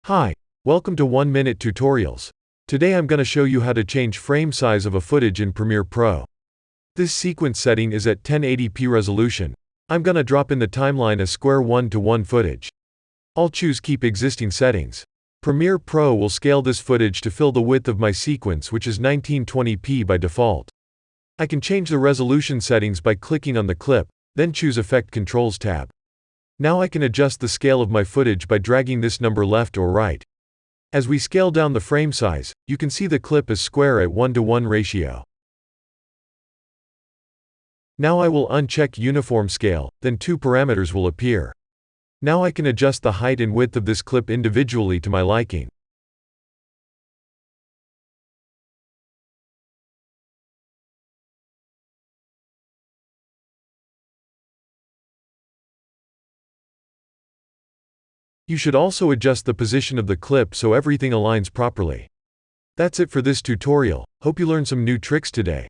Hi, welcome to 1 Minute Tutorials. Today I'm going to show you how to change frame size of a footage in Premiere Pro. This sequence setting is at 1080p resolution. I'm going to drop in the timeline a square 1:1 footage. I'll choose Keep Existing Settings. Premiere Pro will scale this footage to fill the width of my sequence, which is 1920p by default. I can change the resolution settings by clicking on the clip, then choose Effect Controls tab. Now I can adjust the scale of my footage by dragging this number left or right. As we scale down the frame size, you can see the clip is square at 1:1 ratio. Now I will uncheck Uniform Scale, then two parameters will appear. Now I can adjust the height and width of this clip individually to my liking. You should also adjust the position of the clip so everything aligns properly. That's it for this tutorial. Hope you learned some new tricks today.